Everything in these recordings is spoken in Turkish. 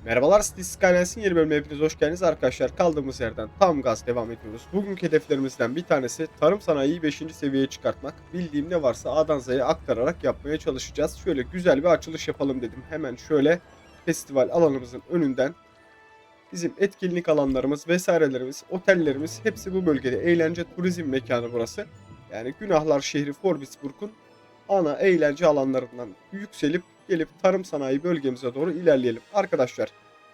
Merhabalar, Cities Skylines'in yeni bölümüne hepiniz hoş geldiniz arkadaşlar. Kaldığımız yerden tam gaz devam ediyoruz. Bugünkü hedeflerimizden bir tanesi tarım sanayiyi 5. seviyeye çıkartmak. Bildiğim ne varsa A'dan Z'ye aktararak yapmaya çalışacağız. Şöyle güzel bir açılış yapalım dedim. Hemen şöyle festival alanımızın önünden bizim etkinlik alanlarımız vesairelerimiz, otellerimiz hepsi bu bölgede. Eğlence turizm mekanı burası. Yani Günahlar şehri Forbisburg'un ana eğlence alanlarından yükselip gelip tarım sanayi bölgemize doğru ilerleyelim. Arkadaşlar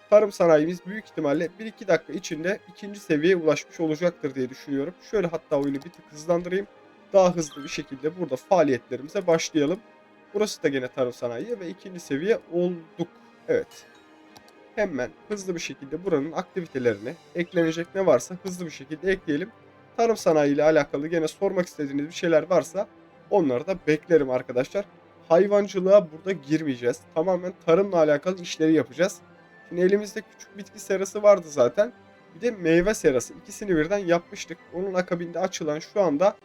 tarım sanayimiz büyük ihtimalle 1-2 dakika içinde ikinci seviyeye ulaşmış olacaktır diye düşünüyorum. Şöyle hatta oyunu bir tık hızlandırayım. Daha hızlı bir şekilde burada faaliyetlerimize başlayalım. Burası da gene tarım sanayi ve ikinci seviye olduk. Evet. Hemen hızlı bir şekilde buranın aktivitelerine eklenecek ne varsa hızlı bir şekilde ekleyelim. Tarım sanayi ile alakalı gene sormak istediğiniz bir şeyler varsa onları da beklerim arkadaşlar. Hayvancılığa burada girmeyeceğiz. Tamamen tarımla alakalı işleri yapacağız. Şimdi elimizde küçük bitki serası vardı zaten. Bir de meyve serası. İkisini birden yapmıştık. Onun akabinde açılan şu anda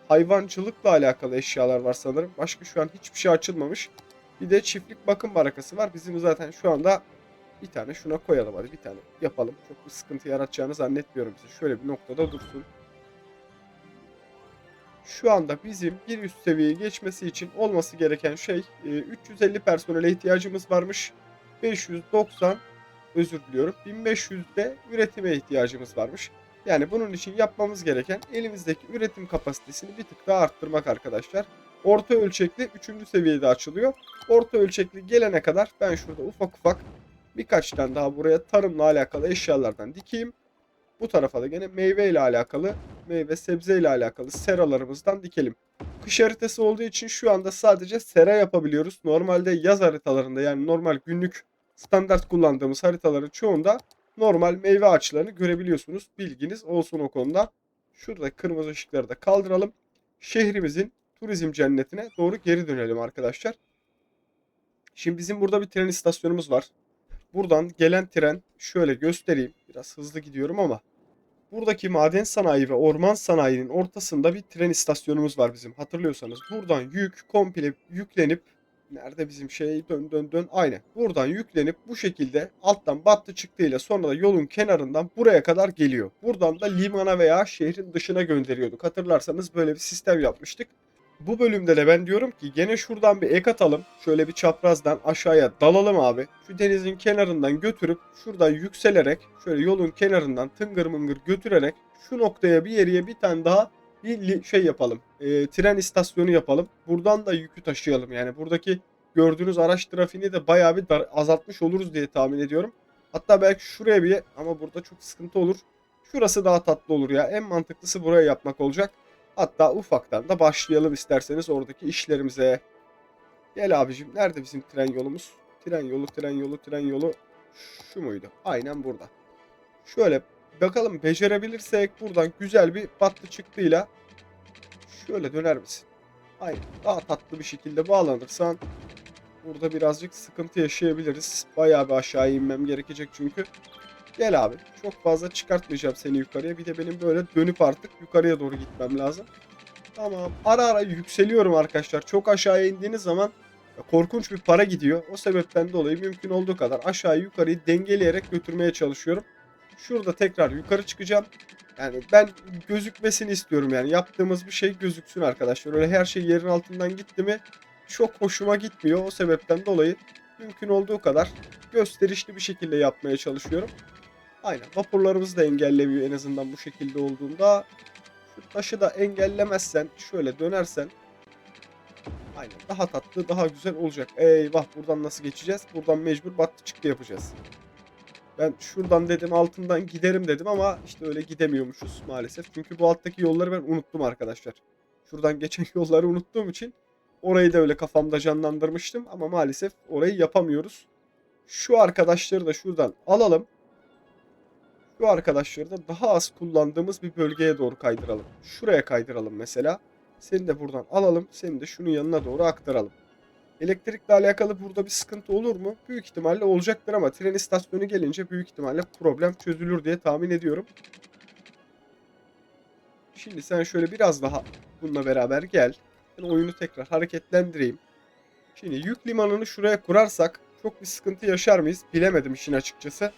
hayvancılıkla alakalı eşyalar var sanırım. Başka şu an hiçbir şey açılmamış. Bir de çiftlik bakım barakası var. Bizim zaten şu anda bir tane şuna koyalım, hadi bir tane yapalım. Çok bir sıkıntı yaratacağını zannetmiyorum bize. Şöyle bir noktada dursun. Şu anda bizim bir üst seviyeye geçmesi için olması gereken şey 350 personele ihtiyacımız varmış. 590, özür diliyorum, 1500 de üretime ihtiyacımız varmış. Yani bunun için yapmamız gereken elimizdeki üretim kapasitesini bir tık daha arttırmak arkadaşlar. Orta ölçekli 3. seviyede açılıyor. Orta ölçekli gelene kadar ben şurada ufak ufak birkaç tane daha buraya tarımla alakalı eşyalardan dikeyim. Bu tarafa da gene meyve ile alakalı, meyve sebze ile alakalı seralarımızdan dikelim. Kış haritası olduğu için şu anda sadece sera yapabiliyoruz. Normalde yaz haritalarında, yani normal günlük standart kullandığımız haritaların çoğunda normal meyve ağaçlarını görebiliyorsunuz. Bilginiz olsun o konuda. Şurada kırmızı ışıkları da kaldıralım. Şehrimizin turizm cennetine doğru geri dönelim arkadaşlar. Şimdi bizim burada bir tren istasyonumuz var. Buradan gelen tren şöyle göstereyim. Biraz hızlı gidiyorum ama buradaki maden sanayi ve orman sanayinin ortasında bir tren istasyonumuz var bizim. Hatırlıyorsanız buradan yük komple yüklenip, nerede bizim şey, dön dön dön, aynen. Buradan yüklenip bu şekilde alttan battı çıktığıyla sonra da yolun kenarından buraya kadar geliyor. Buradan da limana veya şehrin dışına gönderiyorduk. Hatırlarsanız böyle bir sistem yapmıştık. Bu bölümde de ben diyorum ki gene şuradan bir ek atalım. Şöyle bir çaprazdan aşağıya dalalım abi. Şu denizin kenarından götürüp şuradan yükselerek şöyle yolun kenarından tıngır mıngır götürerek şu noktaya bir yere bir tane daha bir şey yapalım. Tren istasyonu yapalım. Buradan da yükü taşıyalım. Yani buradaki gördüğünüz araç trafiğini de bayağı bir azaltmış oluruz diye tahmin ediyorum. Hatta belki şuraya bir, ama burada çok sıkıntı olur. Şurası daha tatlı olur ya. En mantıklısı buraya yapmak olacak. Hatta ufaktan da başlayalım isterseniz oradaki işlerimize. Gel abicim, nerede bizim tren yolumuz? Tren yolu, tren yolu, tren yolu. Şu muydu? Aynen burada. Şöyle bakalım, becerebilirsek buradan güzel bir battı çıktıyla şöyle döner misin? Aynen. Daha tatlı bir şekilde bağlanırsan burada birazcık sıkıntı yaşayabiliriz. Bayağı bir aşağı inmem gerekecek çünkü. Gel abi. Çok fazla çıkartmayacağım seni yukarıya. Bir de benim böyle dönüp artık yukarıya doğru gitmem lazım. Tamam. Ara ara yükseliyorum arkadaşlar. Çok aşağıya indiğiniz zaman korkunç bir para gidiyor. O sebepten dolayı mümkün olduğu kadar aşağı yukarıyı dengeleyerek götürmeye çalışıyorum. Şurada tekrar yukarı çıkacağım. Yani ben gözükmesini istiyorum yani. Yaptığımız bir şey gözüksün arkadaşlar. Öyle her şey yerin altından gitti mi çok hoşuma gitmiyor. O sebepten dolayı mümkün olduğu kadar gösterişli bir şekilde yapmaya çalışıyorum. Aynen. Vapurlarımızı da engellemiyor en azından bu şekilde olduğunda. Şu taşı da engellemezsen, şöyle dönersen aynen daha tatlı, daha güzel olacak. Eyvah, buradan nasıl geçeceğiz? Buradan mecbur battı çıktı yapacağız. Ben şuradan dedim altından giderim dedim ama işte öyle gidemiyormuşuz maalesef. Çünkü bu alttaki yolları ben unuttum arkadaşlar. Şuradan geçen yolları unuttuğum için orayı da öyle kafamda canlandırmıştım ama maalesef orayı yapamıyoruz. Şu arkadaşları da şuradan alalım. Şu arkadaşları da daha az kullandığımız bir bölgeye doğru kaydıralım. Şuraya kaydıralım mesela. Seni de buradan alalım. Seni de şunun yanına doğru aktaralım. Elektrikle alakalı burada bir sıkıntı olur mu? Büyük ihtimalle olacaktır ama tren istasyonu gelince büyük ihtimalle problem çözülür diye tahmin ediyorum. Şimdi sen şöyle biraz daha bununla beraber gel. Ben oyunu tekrar hareketlendireyim. Şimdi yük limanını şuraya kurarsak çok bir sıkıntı yaşar mıyız? Bilemedim işin açıkçası.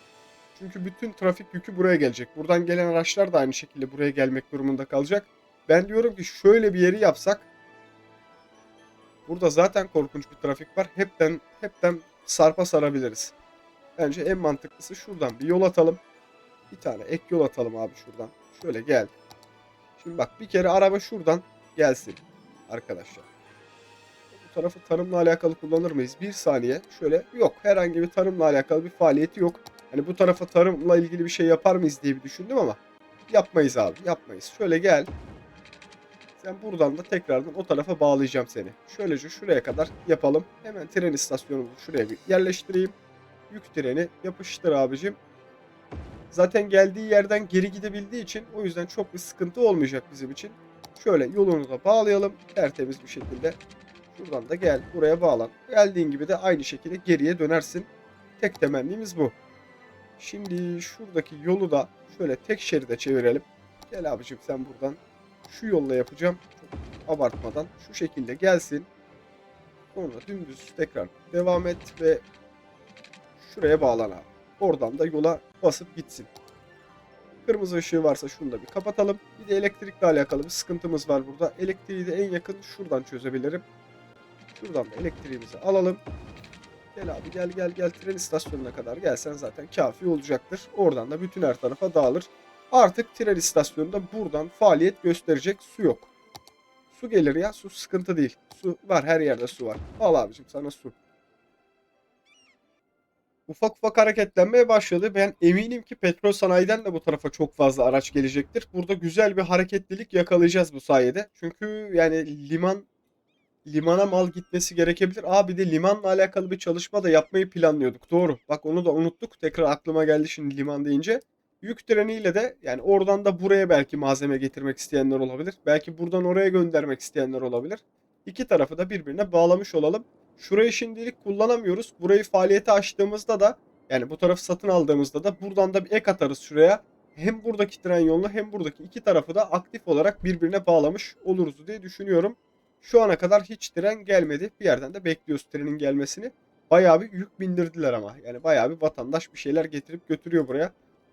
Çünkü bütün trafik yükü buraya gelecek. Buradan gelen araçlar da aynı şekilde buraya gelmek durumunda kalacak. Ben diyorum ki şöyle bir yeri yapsak. Burada zaten korkunç bir trafik var. Hepten sarpa sarabiliriz. Bence en mantıklısı şuradan bir yol atalım. Bir tane ek yol atalım abi şuradan. Şöyle gel. Şimdi bak bir kere araba şuradan gelsin arkadaşlar. Bu tarafı tarımla alakalı kullanır mıyız? Bir saniye. Şöyle yok. Herhangi bir tarımla alakalı bir faaliyeti yok. Hani bu tarafa tarımla ilgili bir şey yapar mıyız diye bir düşündüm ama yapmayız abi. Yapmayız. Şöyle gel. Sen buradan da tekrardan o tarafa bağlayacağım seni. Şöylece şuraya kadar yapalım. Hemen tren istasyonumuzu şuraya bir yerleştireyim. Yük treni yapıştır abicim. Zaten geldiği yerden geri gidebildiği için o yüzden çok bir sıkıntı olmayacak bizim için. Şöyle yolunu da bağlayalım tertemiz bir şekilde. Şuradan da gel buraya bağlan. Geldiğin gibi de aynı şekilde geriye dönersin. Tek temennimiz bu. Şimdi şuradaki yolu da şöyle tek şeride çevirelim. Gel abicim sen buradan. Şu yolla yapacağım. Çok abartmadan. Şu şekilde gelsin. Sonra dümdüz tekrar devam et ve şuraya bağlan abi. Oradan da yola basıp gitsin. Kırmızı ışığı varsa şunu da bir kapatalım. Bir de elektrikle alakalı bir sıkıntımız var burada. Elektriği de en yakın şuradan çözebilirim. Şuradan da elektriğimizi alalım. Gel abi gel tren istasyonuna kadar gelsen zaten kafi olacaktır. Oradan da bütün her tarafa dağılır. Artık tren istasyonunda buradan faaliyet gösterecek su yok. Su gelir ya, su sıkıntı değil. Su var, her yerde su var. Al abicim sana su. Ufak ufak hareketlenmeye başladı. Ben eminim ki petrol sanayiden de bu tarafa çok fazla araç gelecektir. Burada güzel bir hareketlilik yakalayacağız bu sayede. Çünkü yani limana mal gitmesi gerekebilir. Bir de limanla alakalı bir çalışma da yapmayı planlıyorduk. Doğru. Bak onu da unuttuk. Tekrar aklıma geldi şimdi liman deyince. Yük treniyle de yani oradan da buraya belki malzeme getirmek isteyenler olabilir. Belki buradan oraya göndermek isteyenler olabilir. İki tarafı da birbirine bağlamış olalım. Şurayı şimdilik kullanamıyoruz. Burayı faaliyete açtığımızda da yani bu tarafı satın aldığımızda da buradan da bir ek atarız şuraya. Hem buradaki tren yolunu hem buradaki iki tarafı da aktif olarak birbirine bağlamış oluruz diye düşünüyorum. Şu ana kadar hiç tren gelmedi. Bir yerden de bekliyoruz trenin gelmesini. Bayağı bir yük bindirdiler ama. Yani bayağı bir vatandaş bir şeyler getirip götürüyor buraya.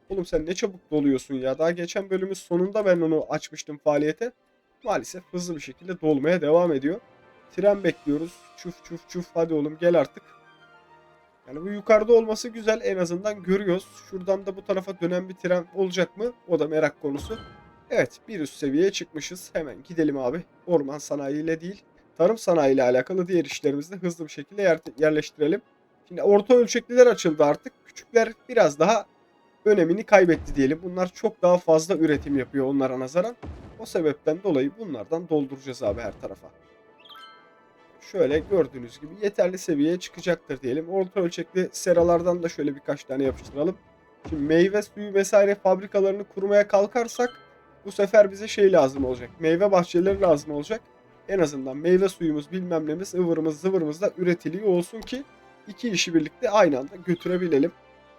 Oğlum sen ne çabuk doluyorsun ya. Daha geçen bölümün sonunda ben onu açmıştım faaliyete. Maalesef hızlı bir şekilde dolmaya devam ediyor. Tren bekliyoruz. Çuf çuf çuf hadi oğlum gel artık. Yani bu yukarıda olması güzel, en azından görüyoruz. Şuradan da bu tarafa dönen bir tren olacak mı? O da merak konusu. Evet, bir üst seviyeye çıkmışız. Hemen gidelim abi. Orman sanayiyle değil, tarım sanayiyle alakalı diğer işlerimizi de hızlı bir şekilde yerleştirelim. Şimdi orta ölçekliler açıldı artık. Küçükler biraz daha önemini kaybetti diyelim. Bunlar çok daha fazla üretim yapıyor onlara nazaran. O sebepten dolayı bunlardan dolduracağız abi her tarafa. Şöyle gördüğünüz gibi yeterli seviyeye çıkacaktır diyelim. Orta ölçekli seralardan da şöyle birkaç tane yapıştıralım. Şimdi meyve suyu vesaire fabrikalarını kurmaya kalkarsak bu sefer bize şey lazım olacak. Meyve bahçeleri lazım olacak. En azından meyve suyumuz bilmem nemiz ıvırımız zıvırımız da üretiliyor olsun ki iki işi birlikte aynı anda götürebilelim.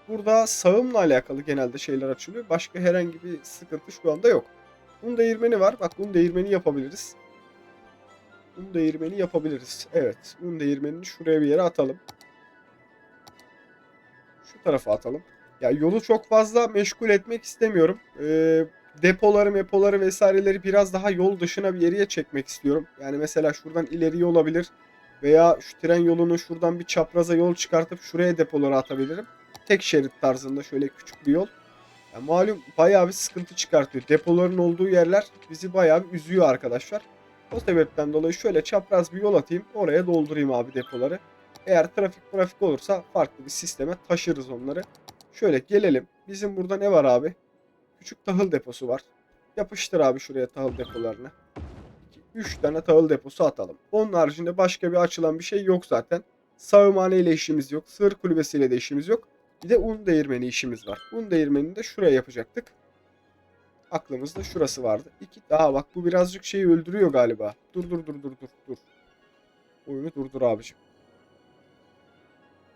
Burada sağımla alakalı genelde şeyler açılıyor. Başka herhangi bir sıkıntı şu anda yok. Un değirmeni var. Bak un değirmeni yapabiliriz. Un değirmeni yapabiliriz. Evet. Un değirmenini şuraya bir yere atalım. Şu tarafa atalım. Ya yolu çok fazla meşgul etmek istemiyorum. Depoları vesaireleri biraz daha yol dışına bir yere çekmek istiyorum. Yani mesela şuradan ileriye olabilir. Veya şu tren yolunu şuradan bir çapraza yol çıkartıp şuraya depoları atabilirim. Tek şerit tarzında şöyle küçük bir yol. Ya malum bayağı bir sıkıntı çıkartıyor. Depoların olduğu yerler bizi bayağı bir üzüyor arkadaşlar. O sebepten dolayı şöyle çapraz bir yol atayım. Oraya doldurayım abi depoları. Eğer trafik olursa farklı bir sisteme taşırız onları. Şöyle gelelim. Bizim burada ne var abi? Küçük tahıl deposu var. Yapıştır abi şuraya tahıl depolarını. 3 tane tahıl deposu atalım. Onun haricinde başka bir açılan bir şey yok zaten. Sağımhane ile işimiz yok. Sığır kulübesiyle de işimiz yok. Bir de un değirmeni işimiz var. Un değirmenini de şuraya yapacaktık. Aklımızda şurası vardı. İki daha bak bu birazcık şeyi öldürüyor galiba. Dur. Oyunu durdur abicim.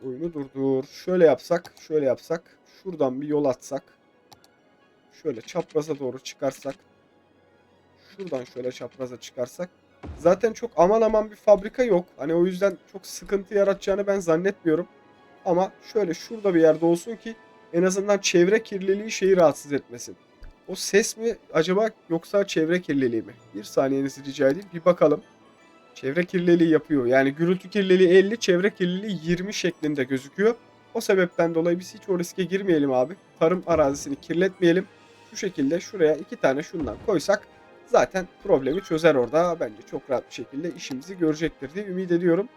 Oyunu durdur. Şöyle yapsak. Şuradan bir yol atsak. Şöyle çapraza doğru çıkarsak. Şuradan şöyle çapraza çıkarsak. Zaten çok aman aman bir fabrika yok. Hani o yüzden çok sıkıntı yaratacağını ben zannetmiyorum. Ama şöyle şurada bir yerde olsun ki en azından çevre kirliliği şeyi rahatsız etmesin. O ses mi acaba yoksa çevre kirliliği mi? Bir saniyenizi rica edeyim. Bir bakalım. Çevre kirliliği yapıyor. Yani gürültü kirliliği 50, çevre kirliliği 20 şeklinde gözüküyor. O sebepten dolayı biz hiç o riske girmeyelim abi. Tarım arazisini kirletmeyelim. Şu şekilde şuraya 2 tane şundan koysak zaten problemi çözer orada. Bence çok rahat bir şekilde işimizi görecektir diye ümit ediyorum.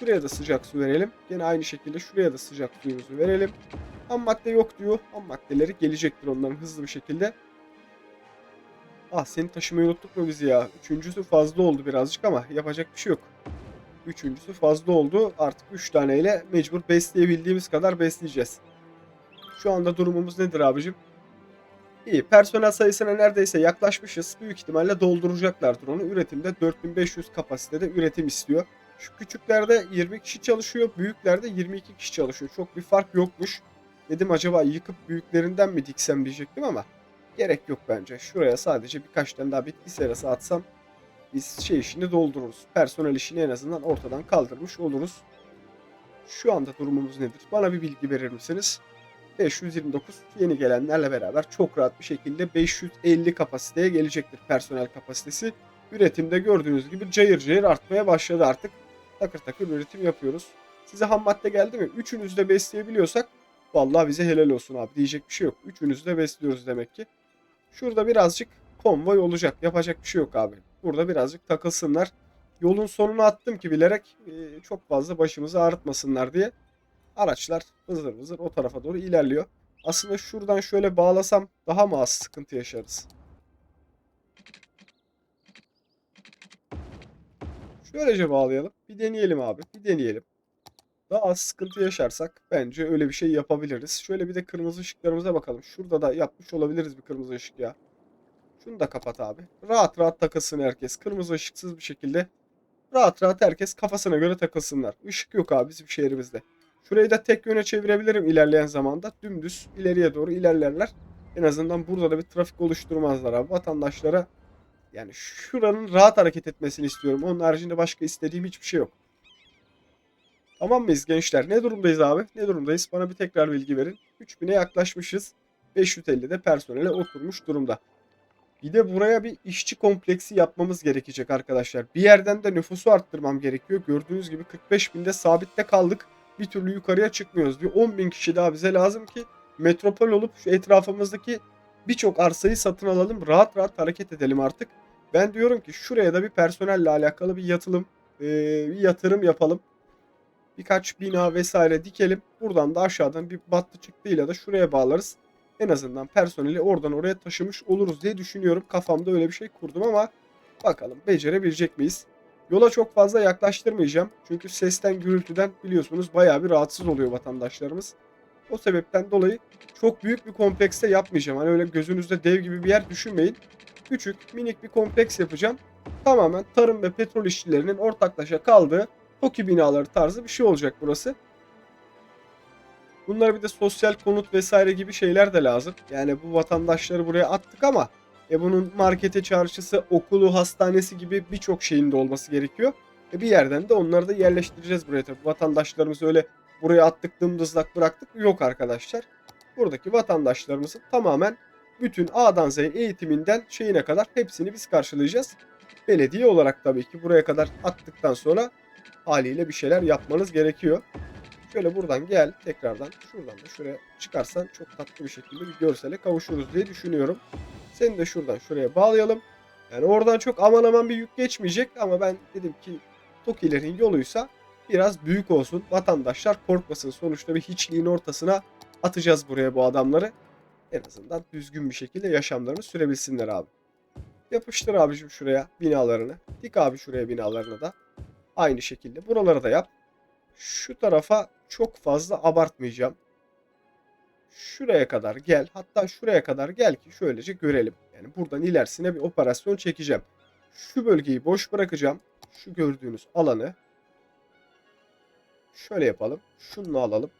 Şuraya da sıcak su verelim. Yine aynı şekilde şuraya da sıcak suyumuzu verelim. Ham madde yok diyor. Ham maddeleri gelecektir onların hızlı bir şekilde. Ah, seni taşımayı unuttuk mu biz ya? Üçüncüsü fazla oldu birazcık ama yapacak bir şey yok. Üçüncüsü fazla oldu. Artık 3 taneyle mecbur besleyebildiğimiz kadar besleyeceğiz. Şu anda durumumuz nedir abicim? İyi. Personel sayısına neredeyse yaklaşmışız. Büyük ihtimalle dolduracaklardır onu. Üretimde 4500 kapasitede üretim istiyor. Şu küçüklerde 20 kişi çalışıyor. Büyüklerde 22 kişi çalışıyor. Çok bir fark yokmuş. Dedim acaba yıkıp büyüklerinden mi diksem diyecektim ama gerek yok bence. Şuraya sadece birkaç tane daha bitki serası atsam biz şey işini doldururuz. Personel işini en azından ortadan kaldırmış oluruz. Şu anda durumumuz nedir? Bana bir bilgi verir misiniz? 529 yeni gelenlerle beraber çok rahat bir şekilde 550 kapasiteye gelecektir personel kapasitesi. Üretimde gördüğünüz gibi cayır cayır artmaya başladı artık. Takır takır üretim yapıyoruz. Size ham madde geldi mi? Üçünüzü de besleyebiliyorsak vallahi bize helal olsun abi, diyecek bir şey yok. Üçünüzü de besliyoruz demek ki. Şurada birazcık konvoy olacak. Yapacak bir şey yok abi. Burada birazcık takılsınlar. Yolun sonuna attım ki bilerek çok fazla başımızı ağrıtmasınlar diye. Araçlar vızır vızır o tarafa doğru ilerliyor. Aslında şuradan şöyle bağlasam daha mı az sıkıntı yaşarız? Şöylece bağlayalım. Bir deneyelim abi. Bir deneyelim. Daha az sıkıntı yaşarsak bence öyle bir şey yapabiliriz. Şöyle bir de kırmızı ışıklarımıza bakalım. Şurada da yapmış olabiliriz bir kırmızı ışık ya. Şunu da kapat abi. Rahat rahat takılsın herkes. Kırmızı ışıksız bir şekilde rahat rahat herkes kafasına göre takılsınlar. Işık yok abi bizim şehrimizde. Şurayı da tek yöne çevirebilirim ilerleyen zamanda. Dümdüz ileriye doğru ilerlerler. En azından burada da bir trafik oluşturmazlar abi. Vatandaşlara yani şuranın rahat hareket etmesini istiyorum. Onun haricinde başka istediğim hiçbir şey yok. Tamam mıyız gençler? Ne durumdayız abi? Ne durumdayız? Bana bir tekrar bilgi verin. 3000'e yaklaşmışız. 550'de personele oturmuş durumda. Bir de buraya bir işçi kompleksi yapmamız gerekecek arkadaşlar. Bir yerden de nüfusu arttırmam gerekiyor. Gördüğünüz gibi 45 binde sabitte kaldık. Bir türlü yukarıya çıkmıyoruz. Bir 10 bin kişi daha bize lazım ki metropol olup şu etrafımızdaki birçok arsayı satın alalım. Rahat rahat hareket edelim artık. Ben diyorum ki şuraya da bir personelle alakalı bir bir yatırım yapalım. Birkaç bina vesaire dikelim. Buradan da aşağıdan bir battı çıktıyla da şuraya bağlarız. En azından personeli oradan oraya taşımış oluruz diye düşünüyorum. Kafamda öyle bir şey kurdum ama bakalım becerebilecek miyiz? Yola çok fazla yaklaştırmayacağım. Çünkü sesten, gürültüden biliyorsunuz bayağı bir rahatsız oluyor vatandaşlarımız. O sebepten dolayı çok büyük bir komplekste yapmayacağım. Hani öyle gözünüzde dev gibi bir yer düşünmeyin. Küçük, minik bir kompleks yapacağım. Tamamen tarım ve petrol işçilerinin ortaklaşa kaldığı TOKİ binaları tarzı bir şey olacak burası. Bunlara bir de sosyal konut vesaire gibi şeyler de lazım. Yani bu vatandaşları buraya attık ama bunun marketi, çarşısı, okulu, hastanesi gibi birçok şeyin de olması gerekiyor. Bir yerden de onları da yerleştireceğiz buraya tabii. Vatandaşlarımızı öyle buraya attık dımdızlak bıraktık yok arkadaşlar. Buradaki vatandaşlarımızın tamamen bütün A'dan Z'ye eğitiminden şeyine kadar hepsini biz karşılayacağız. Belediye olarak tabii ki buraya kadar attıktan sonra haliyle bir şeyler yapmanız gerekiyor. Şöyle buradan gel tekrardan şuradan da şuraya çıkarsan çok tatlı bir şekilde bir görsele kavuşuruz diye düşünüyorum. Seni de şuradan şuraya bağlayalım. Yani oradan çok aman aman bir yük geçmeyecek ama ben dedim ki TOKİ'lerin yoluysa biraz büyük olsun. Vatandaşlar korkmasın. Sonuçta bir hiçliğin ortasına atacağız buraya bu adamları. En azından düzgün bir şekilde yaşamlarını sürebilsinler abi. Yapıştır abicim şuraya binalarını. Dik abi şuraya binalarını da. Aynı şekilde buraları da yap. Şu tarafa çok fazla abartmayacağım. Şuraya kadar gel. Hatta şuraya kadar gel ki şöylece görelim. Yani buradan ilerisine bir operasyon çekeceğim. Şu bölgeyi boş bırakacağım. Şu gördüğünüz alanı şöyle yapalım. Şunu alalım.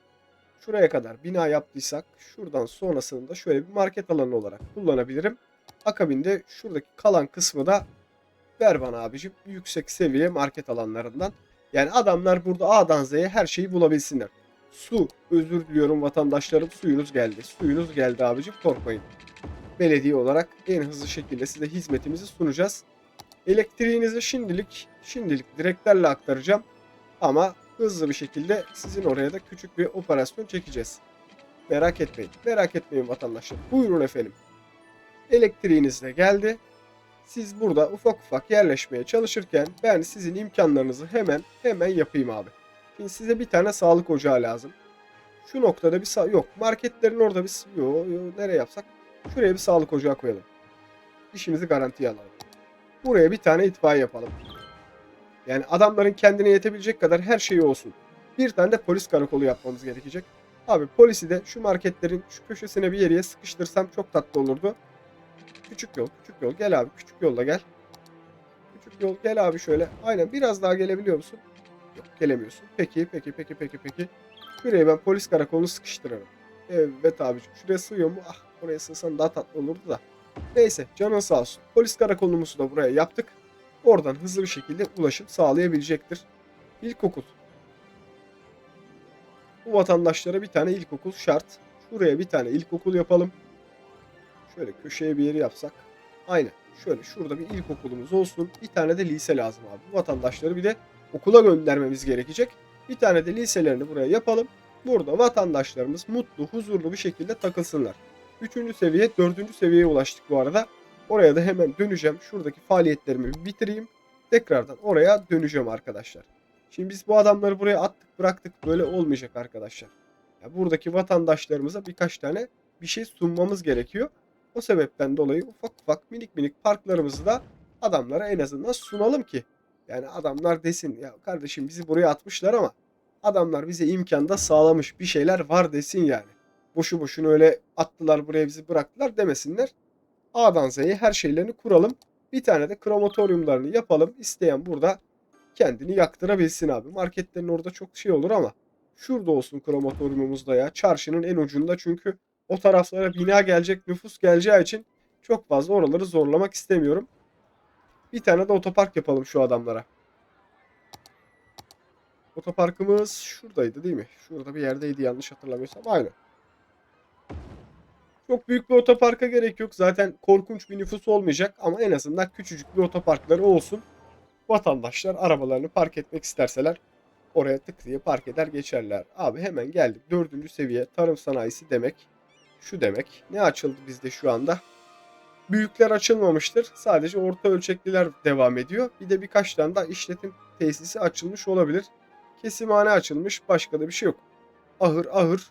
Şuraya kadar bina yaptıysak şuradan sonrasını da şöyle bir market alanı olarak kullanabilirim. Akabinde şuradaki kalan kısmı da ver bana abicim. Yüksek seviye market alanlarından. Yani adamlar burada A'dan Z'ye her şeyi bulabilsinler. Su. Özür diliyorum vatandaşlarım. Suyunuz geldi. Suyunuz geldi abicim. Korkmayın. Belediye olarak en hızlı şekilde size hizmetimizi sunacağız. Elektriğinizi şimdilik direklerle aktaracağım. Ama hızlı bir şekilde sizin oraya da küçük bir operasyon çekeceğiz. Merak etmeyin. Merak etmeyin vatandaşlar. Buyurun efendim. Elektriğiniz de geldi. Siz burada ufak ufak yerleşmeye çalışırken ben sizin imkanlarınızı hemen yapayım abi. Şimdi size bir tane sağlık ocağı lazım. Şu noktada bir yok. Marketlerin orada bir yok. Nereye yapsak? Şuraya bir sağlık ocağı koyalım. İşimizi garantiye alalım. Buraya bir tane itfaiye yapalım. Yani adamların kendine yetebilecek kadar her şeyi olsun. Bir tane de polis karakolu yapmamız gerekecek. Abi polisi de şu marketlerin şu köşesine bir yere sıkıştırsam çok tatlı olurdu. Küçük yol, küçük yol. Gel abi, küçük yolla gel. Küçük yol, gel abi şöyle. Aynen, biraz daha gelebiliyor musun? Yok, gelemiyorsun. Peki. Şuraya ben polis karakolunu sıkıştırırım. Evet abiciğim, şuraya sığıyor mu? Ah, oraya sığsan daha tatlı olurdu da. Neyse, canın sağ olsun. Polis karakolumuzu da buraya yaptık. Oradan hızlı bir şekilde ulaşım sağlayabilecektir. İlkokul. Bu vatandaşlara bir tane ilkokul şart. Şuraya bir tane ilkokul yapalım. Şöyle köşeye bir yeri yapsak. Aynen. Şöyle şurada bir ilkokulumuz olsun. Bir tane de lise lazım abi. Bu vatandaşları bir de okula göndermemiz gerekecek. Bir tane de liselerini buraya yapalım. Burada vatandaşlarımız mutlu, huzurlu bir şekilde takılsınlar. 3. seviye, 4. seviyeye ulaştık bu arada. Oraya da hemen döneceğim. Şuradaki faaliyetlerimi bitireyim. Tekrardan oraya döneceğim arkadaşlar. Şimdi biz bu adamları buraya attık bıraktık. Böyle olmayacak arkadaşlar. Ya buradaki vatandaşlarımıza birkaç tane bir şey sunmamız gerekiyor. O sebepten dolayı ufak ufak minik parklarımızı da adamlara en azından sunalım ki. Yani adamlar desin ya kardeşim bizi buraya atmışlar ama adamlar bize imkan da sağlamış, bir şeyler var desin yani. Boşu boşuna öyle attılar buraya bizi bıraktılar demesinler. A'dan Z'ye her şeylerini kuralım. Bir tane de krematoryumlarını yapalım. İsteyen burada kendini yaktırabilsin abi. Marketlerin orada çok şey olur ama şurada olsun krematoryumumuzda ya. Çarşının en ucunda, çünkü o taraflara bina gelecek, nüfus geleceği için çok fazla oraları zorlamak istemiyorum. Bir tane de otopark yapalım şu adamlara. Otoparkımız şuradaydı değil mi? Şurada bir yerdeydi yanlış hatırlamıyorsam. Aynen. Çok büyük bir otoparka gerek yok. Zaten korkunç bir nüfus olmayacak ama en azından küçücük bir otoparkları olsun. Vatandaşlar arabalarını park etmek isterseler oraya tık diye park eder geçerler. Abi hemen geldik. 4. seviye tarım sanayisi demek. Şu demek. Ne açıldı bizde şu anda? Büyükler açılmamıştır. Sadece orta ölçekliler devam ediyor. Bir de birkaç tane daha işletim tesisi açılmış olabilir. Kesimhane açılmış. Başka da bir şey yok. Ahır.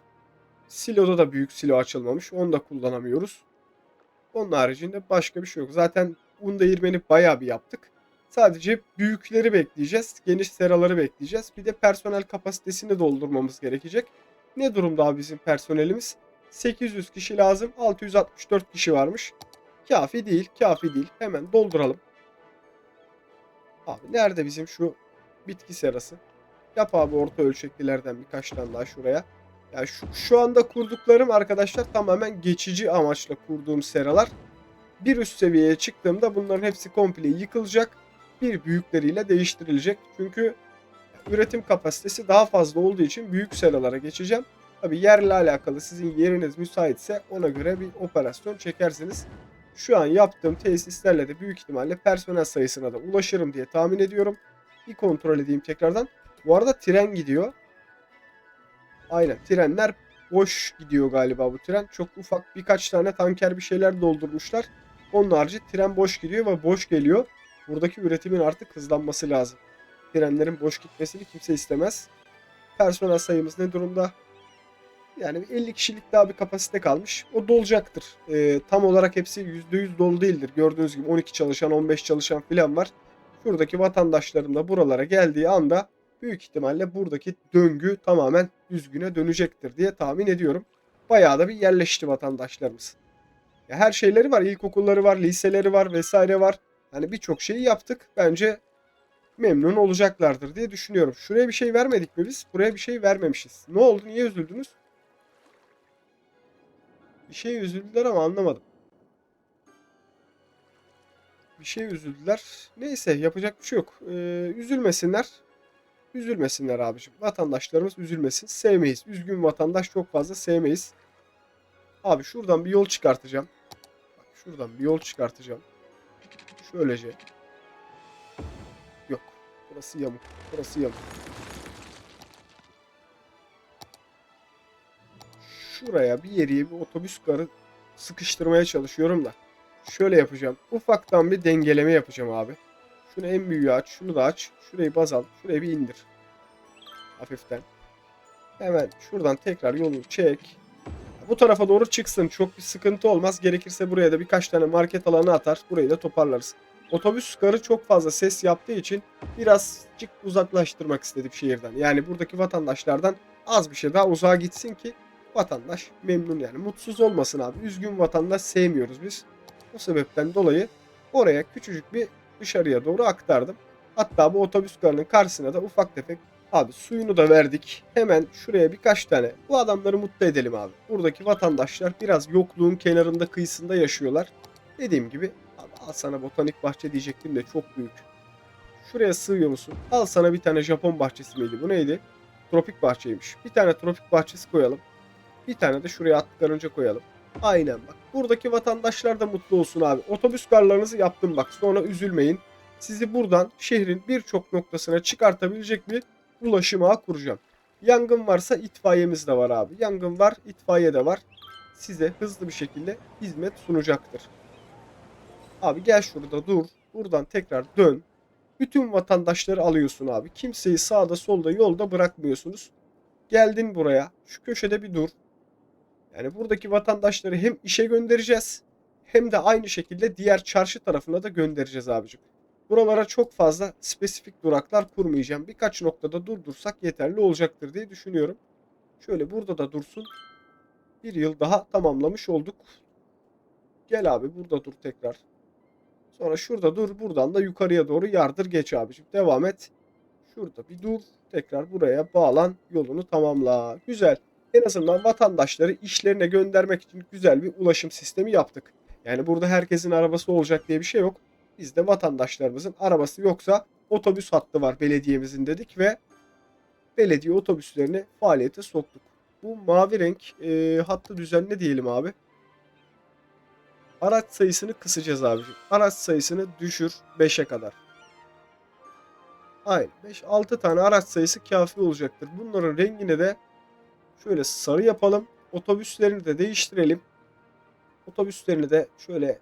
Siloda da büyük silo açılmamış. Onu da kullanamıyoruz. Onun haricinde başka bir şey yok. Zaten un değirmeni bayağı bir yaptık. Sadece büyükleri bekleyeceğiz. Geniş seraları bekleyeceğiz. Bir de personel kapasitesini doldurmamız gerekecek. Ne durumda abi bizim personelimiz? 800 kişi lazım. 664 kişi varmış. Kafi değil. Hemen dolduralım. Abi nerede bizim şu bitki serası? Yap abi orta ölçeklilerden birkaç tane daha şuraya. Yani şu anda kurduklarım arkadaşlar tamamen geçici amaçla kurduğum seralar. Bir üst seviyeye çıktığımda bunların hepsi komple yıkılacak. Bir büyükleriyle değiştirilecek. Çünkü üretim kapasitesi daha fazla olduğu için büyük seralara geçeceğim. Tabi yerle alakalı sizin yeriniz müsaitse ona göre bir operasyon çekersiniz. Şu an yaptığım tesislerle de büyük ihtimalle personel sayısına da ulaşırım diye tahmin ediyorum. Bir kontrol edeyim tekrardan. Bu arada tren gidiyor. Aynen, trenler boş gidiyor galiba bu tren. Çok ufak birkaç tane tanker bir şeyler doldurmuşlar. Onun harici tren boş gidiyor ve boş geliyor. Buradaki üretimin artık hızlanması lazım. Trenlerin boş gitmesini kimse istemez. Personel sayımız ne durumda? Yani 50 kişilik daha bir kapasite kalmış. O dolacaktır. Tam olarak hepsi %100 dolu değildir. Gördüğünüz gibi 12 çalışan, 15 çalışan falan var. Şuradaki vatandaşlarım da buralara geldiği anda büyük ihtimalle buradaki döngü tamamen düzgüne dönecektir diye tahmin ediyorum. Bayağı da bir yerleşti vatandaşlarımız. Ya her şeyleri var. İlkokulları var, liseleri var vesaire var. Hani birçok şeyi yaptık. Bence memnun olacaklardır diye düşünüyorum. Şuraya bir şey vermedik mi biz? Buraya bir şey vermemişiz. Ne oldu? Niye üzüldünüz? Bir şey üzüldüler ama anlamadım. Bir şey üzüldüler. Neyse yapacak bir şey yok. Üzülmesinler. Üzülmesinler abicim. Vatandaşlarımız üzülmesin. Sevmeyiz. Üzgün vatandaş çok fazla sevmeyiz. Abi şuradan bir yol çıkartacağım. Bak şuradan bir yol çıkartacağım. Şöylece. Yok. Burası yamuk. Burası yamuk. Şuraya bir yere bir otobüs garı sıkıştırmaya çalışıyorum da. Şöyle yapacağım. Ufaktan bir dengeleme yapacağım abi. Şunu en büyüğü aç. Şunu da aç. Şurayı baz al. Şurayı bir indir. Hafiften. Hemen şuradan tekrar yolu çek. Bu tarafa doğru çıksın. Çok bir sıkıntı olmaz. Gerekirse buraya da birkaç tane market alanı atar. Burayı da toparlarız. Otobüs garı çok fazla ses yaptığı için birazcık uzaklaştırmak istedim şehirden. Yani buradaki vatandaşlardan az bir şey daha uzağa gitsin ki vatandaş memnun yani. Mutsuz olmasın abi. Üzgün vatandaş sevmiyoruz biz. O sebepten dolayı oraya küçücük bir dışarıya doğru aktardım. Hatta bu otobüs garının karşısına da ufak tefek abi suyunu da verdik. Hemen şuraya birkaç tane. Bu adamları mutlu edelim abi. Buradaki vatandaşlar biraz yokluğun kenarında kıyısında yaşıyorlar. Dediğim gibi abi al sana botanik bahçe diyecektim de çok büyük. Şuraya sığıyor musun? Al sana bir tane Japon bahçesi miydi? Bu neydi? Tropik bahçeymiş. Bir tane tropik bahçesi koyalım. Bir tane de şuraya atlı karınca koyalım. Aynen bak. Buradaki vatandaşlar da mutlu olsun abi. Otobüs garlarınızı yaptım bak. Sonra üzülmeyin. Sizi buradan şehrin birçok noktasına çıkartabilecek bir ulaşım ağı kuracağım. Yangın varsa itfaiyemiz de var abi. Yangın var, itfaiye de var. Size hızlı bir şekilde hizmet sunacaktır. Abi gel şurada dur. Buradan tekrar dön. Bütün vatandaşları alıyorsun abi. Kimseyi sağda solda yolda bırakmıyorsunuz. Geldin buraya. Şu köşede bir dur. Yani buradaki vatandaşları hem işe göndereceğiz hem de aynı şekilde diğer çarşı tarafına da göndereceğiz abicim. Buralara çok fazla spesifik duraklar kurmayacağım. Birkaç noktada durdursak yeterli olacaktır diye düşünüyorum. Şöyle burada da dursun. Bir yıl daha tamamlamış olduk. Gel abi burada dur tekrar. Sonra şurada dur. Buradan da yukarıya doğru yardır geç abicim. Devam et. Şurada bir dur. Tekrar buraya bağlan. Yolunu tamamla. Güzel. En azından vatandaşları işlerine göndermek için güzel bir ulaşım sistemi yaptık. Yani burada herkesin arabası olacak diye bir şey yok. Bizde vatandaşlarımızın arabası yoksa otobüs hattı var belediyemizin dedik ve belediye otobüslerini faaliyete soktuk. Bu mavi renk hattı düzenle diyelim abi. Araç sayısını kısacağız abiciğim. Araç sayısını düşür 5'e kadar. Aynen 5-6 tane araç sayısı kafi olacaktır. Bunların rengini de şöyle sarı yapalım. Otobüslerini de değiştirelim. Otobüslerini de şöyle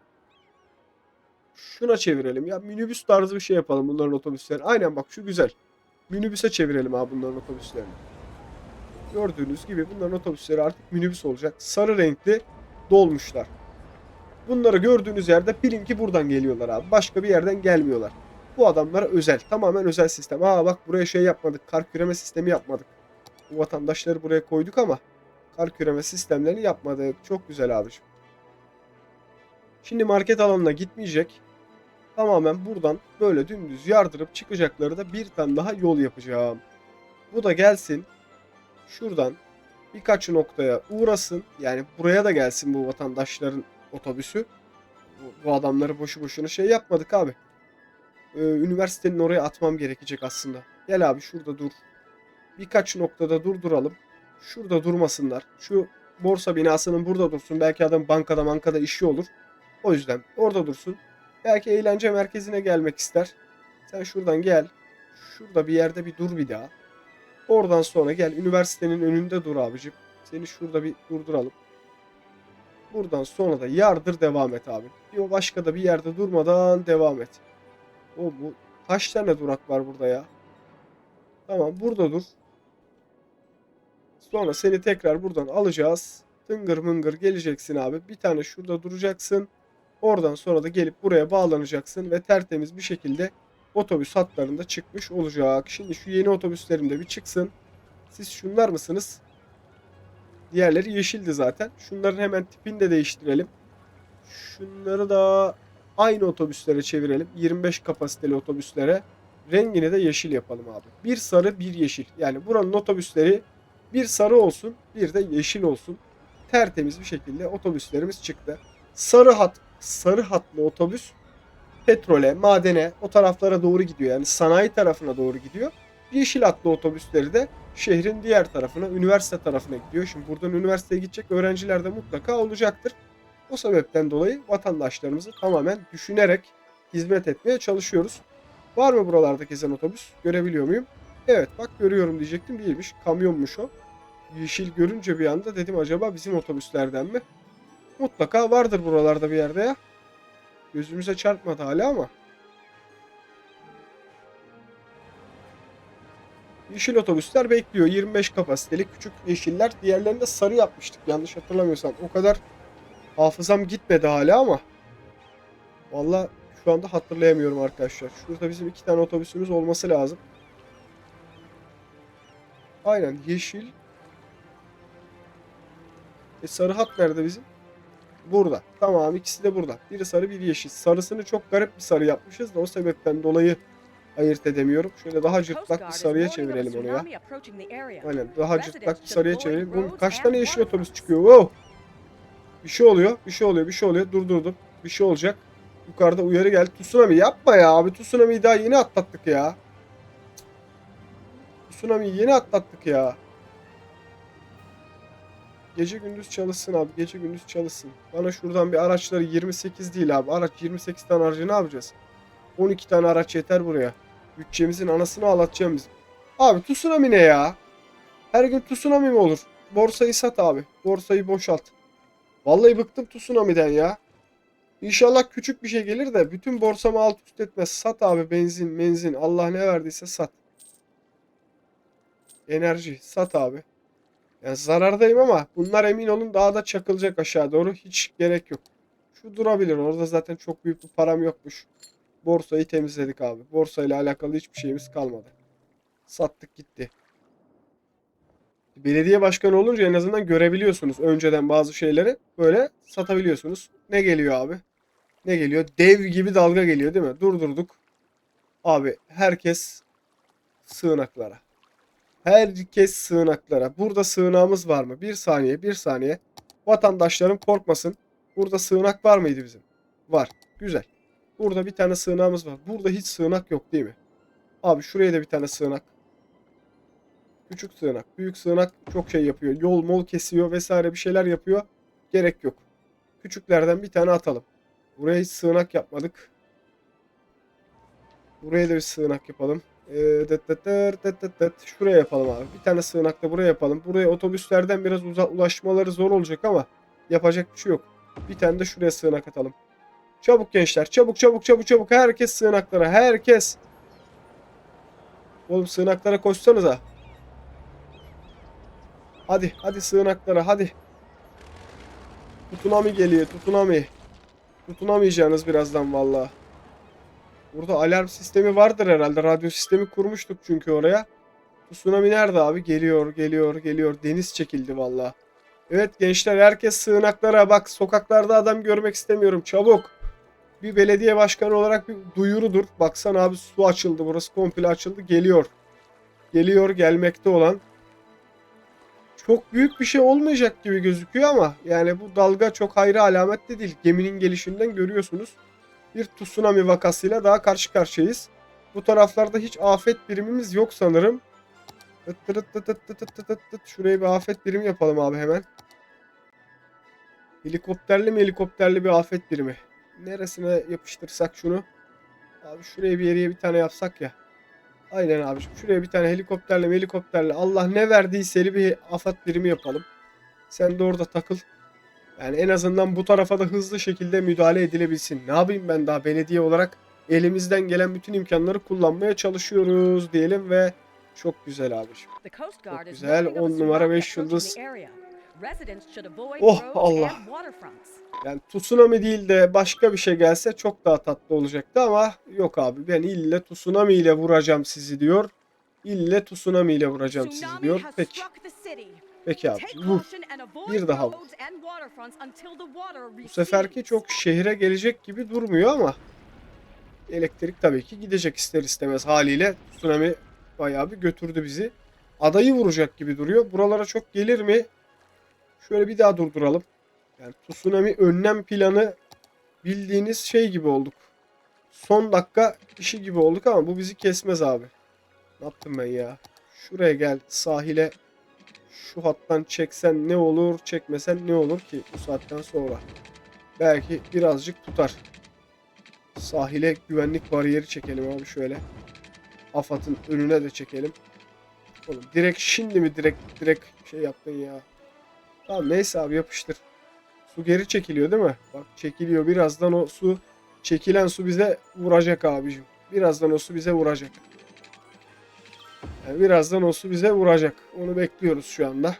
şuna çevirelim. Ya minibüs tarzı bir şey yapalım bunların otobüslerini. Aynen bak şu güzel. Minibüse çevirelim abi bunların otobüslerini. Gördüğünüz gibi bunların otobüsleri artık minibüs olacak. Sarı renkli dolmuşlar. Bunları gördüğünüz yerde bilin ki buradan geliyorlar abi. Başka bir yerden gelmiyorlar. Bu adamlara özel. Tamamen özel sistem. Aa bak buraya şey yapmadık. Kar küreme sistemi yapmadık. Bu vatandaşları buraya koyduk ama kar küreme sistemlerini yapmadık. Çok güzel abiciğim. Şimdi market alanına gitmeyecek. Tamamen buradan böyle dümdüz yardırıp çıkacakları da bir tane daha yol yapacağım. Bu da gelsin. Şuradan birkaç noktaya uğrasın. Yani buraya da gelsin bu vatandaşların otobüsü. Bu adamları boşu boşuna şey yapmadık abi. Üniversitenin oraya atmam gerekecek aslında. Gel abi şurada dur. Birkaç noktada durduralım. Şurada durmasınlar. Şu borsa binasının burada dursun. Belki adam bankada işi olur. O yüzden orada dursun. Belki eğlence merkezine gelmek ister. Sen şuradan gel. Şurada bir yerde bir dur bir daha. Oradan sonra gel üniversitenin önünde dur abicim. Seni şurada bir durduralım. Buradan sonra da yardır devam et abi. Bir başka da bir yerde durmadan devam et. Bu kaç tane durak var burada ya? Tamam burada dur. Sonra seni tekrar buradan alacağız. Tıngır mıngır geleceksin abi. Bir tane şurada duracaksın. Oradan sonra da gelip buraya bağlanacaksın ve tertemiz bir şekilde otobüs hatlarında çıkmış olacak. Şimdi şu yeni otobüslerim de bir çıksın. Siz şunlar mısınız? Diğerleri yeşildi zaten. Şunların hemen tipini de değiştirelim. Şunları da aynı otobüslere çevirelim. 25 kapasiteli otobüslere. Rengini de yeşil yapalım abi. Bir sarı bir yeşil. Yani buranın otobüsleri bir sarı olsun bir de yeşil olsun. Tertemiz bir şekilde otobüslerimiz çıktı. Sarı hatlı otobüs petrole, madene, o taraflara doğru gidiyor. Yani sanayi tarafına doğru gidiyor. Yeşil hatlı otobüsleri de şehrin diğer tarafına, üniversite tarafına gidiyor. Şimdi buradan üniversiteye gidecek öğrenciler de mutlaka olacaktır. O sebepten dolayı vatandaşlarımızı tamamen düşünerek hizmet etmeye çalışıyoruz. Var mı buralarda gezen otobüs? Görebiliyor muyum? Evet, bak görüyorum diyecektim, değilmiş. Kamyonmuş o. Yeşil görünce bir anda dedim acaba bizim otobüslerden mi? Mutlaka vardır buralarda bir yerde ya. Gözümüze çarpmadı hala ama. Yeşil otobüsler bekliyor. 25 kapasiteli küçük yeşiller. Diğerlerini de sarı yapmıştık yanlış hatırlamıyorsam. O kadar hafızam gitmedi hala ama. Valla şu anda hatırlayamıyorum arkadaşlar. Şurada bizim 2 tane otobüsümüz olması lazım. Aynen yeşil. Sarı hat nerede bizim? Burada. Tamam, ikisi de burada. Biri sarı biri yeşil. Sarısını çok garip bir sarı yapmışız da o sebepten dolayı ayırt edemiyorum. Şöyle daha cırtlak bir sarıya çevirelim onu ya. Aynen daha cırtlak bir sarıya çevirelim. Oğlum, kaç tane yeşil otobüs çıkıyor? Wow. Bir şey oluyor. Bir şey oluyor. Bir şey oluyor. Durdurdum. Bir şey olacak. Yukarıda uyarı geldi. Tsunami yapma ya abi. Tsunami'yi daha yeni atlattık ya. Tsunami'yi yeni atlattık ya. Gece gündüz çalışsın abi. Gece gündüz çalışsın. Bana şuradan bir araçları 28 değil abi. Araç 28 tane aracı ne yapacağız? 12 tane araç yeter buraya. Bütçemizin anasını ağlatacağım bizim. Abi tsunami ne ya? Her gün tsunami mi olur? Borsayı sat abi. Borsayı boşalt. Vallahi bıktım tsunami'den ya. İnşallah küçük bir şey gelir de bütün borsamı alt üst etmez. Sat abi, benzin. Allah ne verdiyse sat. Enerji sat abi. Yani zarardayım ama bunlar emin olun daha da çakılacak aşağı doğru. Hiç gerek yok. Şu durabilir. Orada zaten çok büyük bir param yokmuş. Borsayı temizledik abi. Borsayla alakalı hiçbir şeyimiz kalmadı. Sattık gitti. Belediye başkanı olunca en azından görebiliyorsunuz önceden bazı şeyleri. Böyle satabiliyorsunuz. Ne geliyor abi? Ne geliyor? Dev gibi dalga geliyor değil mi? Durdurduk. Abi herkes sığınaklara. Herkes sığınaklara. Burada sığınağımız var mı? Bir saniye, bir saniye. Vatandaşlarım korkmasın. Burada sığınak var mıydı bizim? Var. Güzel. Burada bir tane sığınağımız var. Burada hiç sığınak yok değil mi? Abi şuraya da bir tane sığınak. Küçük sığınak. Büyük sığınak çok şey yapıyor. Yol mol kesiyor vesaire bir şeyler yapıyor. Gerek yok. Küçüklerden bir tane atalım. Buraya hiç sığınak yapmadık. Buraya da bir sığınak yapalım. Şuraya yapalım abi. Bir tane sığınak da buraya yapalım. Buraya otobüslerden biraz ulaşmaları zor olacak ama yapacak bir şey yok. Bir tane de şuraya sığınak atalım. Çabuk gençler. Çabuk çabuk çabuk çabuk. Herkes sığınaklara. Herkes. Oğlum sığınaklara koşsanıza. Hadi hadi sığınaklara hadi. Tutunami geliyor. Tutunami. Tutunamayacağınız birazdan vallahi. Burada alarm sistemi vardır herhalde. Radyo sistemi kurmuştuk çünkü oraya. Tsunami nerede abi? Geliyor, geliyor, geliyor. Deniz çekildi valla. Evet gençler herkes sığınaklara bak. Sokaklarda adam görmek istemiyorum. Çabuk. Bir belediye başkanı olarak bir duyurudur. Baksana abi su açıldı. Burası komple açıldı. Geliyor. Geliyor gelmekte olan. Çok büyük bir şey olmayacak gibi gözüküyor ama yani bu dalga çok hayra alamet de değil. Geminin gelişinden görüyorsunuz. Bir tsunami vakasıyla daha karşı karşıyayız. Bu taraflarda hiç afet birimimiz yok sanırım. Şuraya bir afet birimi yapalım abi hemen. Helikopterli bir afet birimi. Neresine yapıştırsak şunu? Abi şuraya bir yere bir tane yapsak ya. Aynen abiciğim. Şuraya bir tane helikopterle Allah ne verdiyse bir afet birimi yapalım. Sen de orada takıl. Yani en azından bu tarafa da hızlı şekilde müdahale edilebilsin. Ne yapayım ben daha belediye olarak elimizden gelen bütün imkanları kullanmaya çalışıyoruz diyelim ve çok güzel abiciğim. Çok güzel. 10 numara 5 yıldız. Oh Allah. Yani tsunami değil de başka bir şey gelse çok daha tatlı olacaktı ama yok abi ben ille tsunami ile vuracağım sizi diyor. İlle tsunami ile vuracağım sizi diyor. Peki. Peki abi vur. Bir daha vur. Bu seferki çok şehre gelecek gibi durmuyor ama elektrik tabii ki gidecek ister istemez haliyle. Tsunami bayağı bir götürdü bizi. Adayı vuracak gibi duruyor. Buralara çok gelir mi? Şöyle bir daha durduralım. Yani tsunami önlem planı bildiğiniz şey gibi olduk. Son dakika işi gibi olduk ama bu bizi kesmez abi. Ne yaptım ben ya? Şuraya gel sahile. Şu hattan çeksen ne olur, çekmesen ne olur ki bu saatten sonra. Belki birazcık tutar. Sahile güvenlik bariyeri çekelim abi şöyle. AFAD'ın önüne de çekelim. Oğlum direkt şimdi mi direkt şey yaptın ya. Tamam neyse abi yapıştır. Su geri çekiliyor değil mi? Bak çekiliyor. Birazdan o su, çekilen su bize vuracak abicim. Birazdan o su bize vuracak. Yani birazdan o su bize vuracak. Onu bekliyoruz şu anda.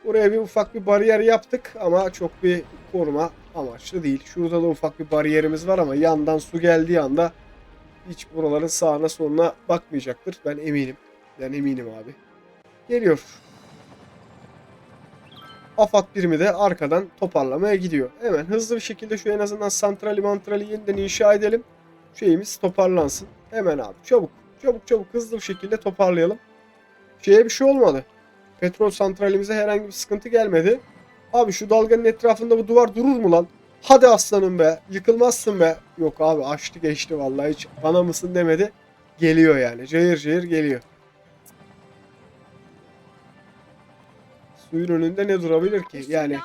Buraya bir ufak bir bariyer yaptık ama çok bir koruma amaçlı değil. Şurada da ufak bir bariyerimiz var ama yandan su geldiği anda hiç buraların sağına soluna bakmayacaktır. Ben eminim. Ben eminim abi. Geliyor. AFAD birimi de arkadan toparlamaya gidiyor. Hemen hızlı bir şekilde şu en azından santrali mantrali yeniden inşa edelim. Şeyimiz toparlansın. Hemen abi çabuk. Çabuk hızlı bir şekilde toparlayalım. Şeye bir şey olmadı. Petrol santralimize herhangi bir sıkıntı gelmedi. Abi şu dalganın etrafında bu duvar durur mu lan? Hadi aslanım be. Yıkılmazsın be. Yok abi açtı geçti vallahi hiç bana mısın demedi. Geliyor yani. Cayır cayır geliyor. Suyun önünde ne durabilir ki? Yani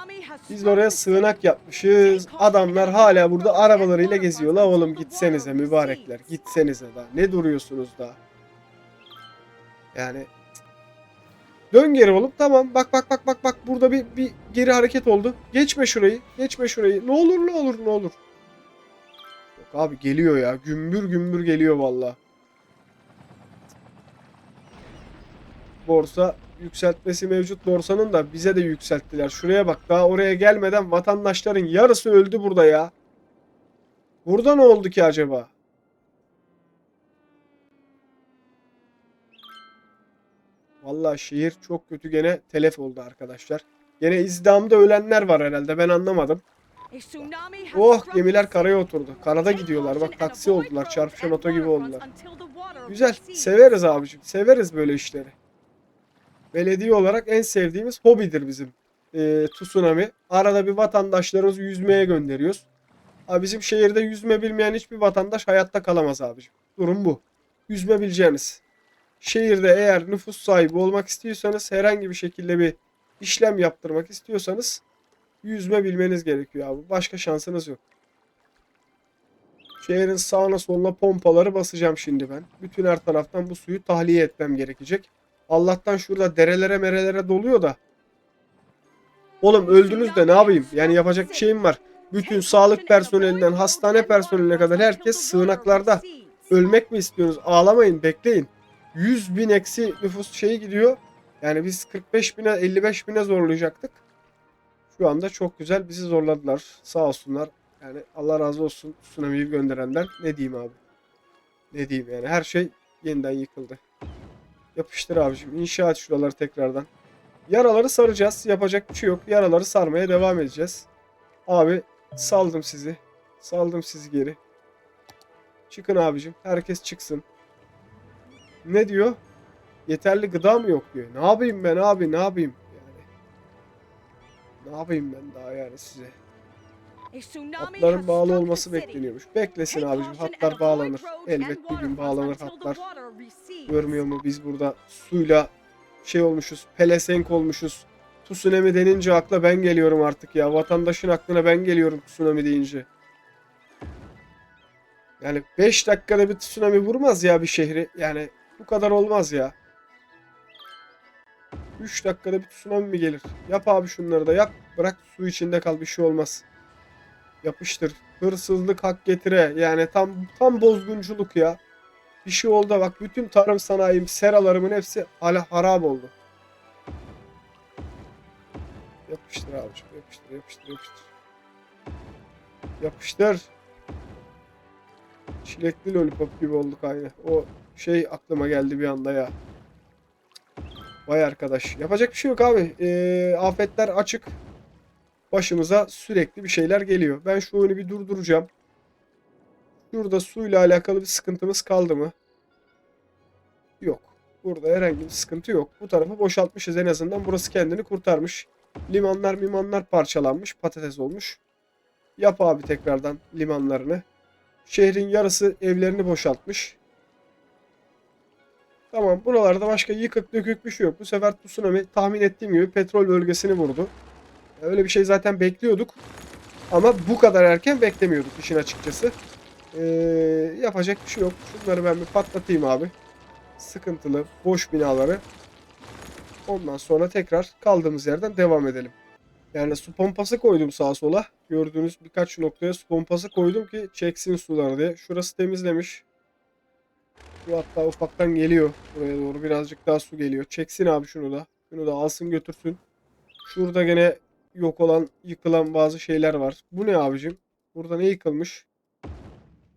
biz oraya sığınak yapmışız. Adamlar hala burada arabalarıyla geziyorlar. Oğlum gitsenize mübarekler. Gitsenize daha. Ne duruyorsunuz daha? Yani dön geri oğlum. Tamam. Bak. Burada bir geri hareket oldu. Geçme şurayı. Geçme şurayı. Ne olur. Yok abi geliyor ya. Gümbür gümbür geliyor valla. Borsa yükseltmesi mevcut borsanın da bize de yükselttiler. Şuraya bak. Daha oraya gelmeden vatandaşların yarısı öldü burada ya. Burada ne oldu ki acaba? Vallahi şehir çok kötü gene telef oldu arkadaşlar. Gene izdamda ölenler var herhalde ben anlamadım. Oh gemiler karaya oturdu. Karada gidiyorlar bak taksi oldular çarpışan oto gibi oldular. Güzel severiz abicim severiz böyle işleri. Belediye olarak en sevdiğimiz hobidir bizim tsunami. Arada bir vatandaşlarımızı yüzmeye gönderiyoruz. Abi bizim şehirde yüzme bilmeyen hiçbir vatandaş hayatta kalamaz abicim. Durum bu. Yüzme bileceğiniz. Şehirde eğer nüfus sahibi olmak istiyorsanız herhangi bir şekilde bir işlem yaptırmak istiyorsanız yüzme bilmeniz gerekiyor abi. Başka şansınız yok. Şehrin sağına soluna pompaları basacağım şimdi ben. Bütün her taraftan bu suyu tahliye etmem gerekecek. Allah'tan şurada derelere merelere doluyor da. Oğlum öldünüz de ne yapayım? Yani yapacak bir şeyim var. Bütün sağlık personelinden hastane personeline kadar herkes sığınaklarda. Ölmek mi istiyorsunuz? Ağlamayın bekleyin. 100 bin eksi nüfus şeyi gidiyor. Yani biz 45 bine 55 bine zorlayacaktık. Şu anda çok güzel bizi zorladılar. Sağ olsunlar. Yani Allah razı olsun tsunami'yi gönderenden. Ne diyeyim abi? Ne diyeyim yani her şey yeniden yıkıldı. Yapıştır abicim. İnşa et şuraları tekrardan. Yaraları saracağız. Yapacak bir şey yok. Yaraları sarmaya devam edeceğiz. Abi saldım sizi. Saldım sizi geri. Çıkın abicim. Herkes çıksın. Ne diyor? Yeterli gıda mı yok diyor. Ne yapayım ben abi ne yapayım? Yani, ne yapayım ben daha yani size? Hatların bağlı olması bekleniyormuş. Beklesin abicim hatlar bağlanır. Elbet bir gün bağlanır hatlar. Görmüyor mu biz burada suyla şey olmuşuz. Pelesenk olmuşuz. Tsunami denince akla ben geliyorum artık ya. Vatandaşın aklına ben geliyorum tsunami deyince. Yani 5 dakikada bir tsunami vurmaz ya bir şehri. Yani bu kadar olmaz ya. 3 dakikada bir tsunami mi gelir? Yap abi şunları da yap. Bırak su içinde kal bir şey olmaz. Yapıştır. Hırsızlık hak getire. Yani tam bozgunculuk ya. Bir şey oldu bak bütün tarım sanayim, seralarımın hepsi hala harap oldu. Yapıştır abicim. Yapıştır. Yapıştır. Çilekli lollipop gibi olduk aynı. O şey aklıma geldi bir anda ya. Vay arkadaş. Yapacak bir şey yok abi. Afetler açık. Başımıza sürekli bir şeyler geliyor. Ben şu oyunu bir durduracağım. Şurada suyla alakalı bir sıkıntımız kaldı mı? Yok. Burada herhangi bir sıkıntı yok. Bu tarafı boşaltmışız en azından. Burası kendini kurtarmış. Limanlar parçalanmış. Patates olmuş. Yap abi tekrardan limanlarını. Şehrin yarısı evlerini boşaltmış. Tamam, buralarda başka yıkık dökük bir şey yok. Bu sefer tsunami tahmin ettiğim gibi petrol bölgesini vurdu. Öyle bir şey zaten bekliyorduk. Ama bu kadar erken beklemiyorduk işin açıkçası. Ee, Yapacak bir şey yok. Şunları ben bir patlatayım abi. Sıkıntılı boş binaları. Ondan sonra tekrar kaldığımız yerden devam edelim. Yani su pompası koydum sağa sola. Gördüğünüz birkaç noktaya su pompası koydum ki çeksin suları diye. Şurası temizlemiş. Bu hatta ufaktan geliyor. Buraya doğru birazcık daha su geliyor. Çeksin abi şunu da. Şunu da alsın götürsün. Şurada gene yok olan, yıkılan bazı şeyler var. Bu ne abicim? Burada ne yıkılmış?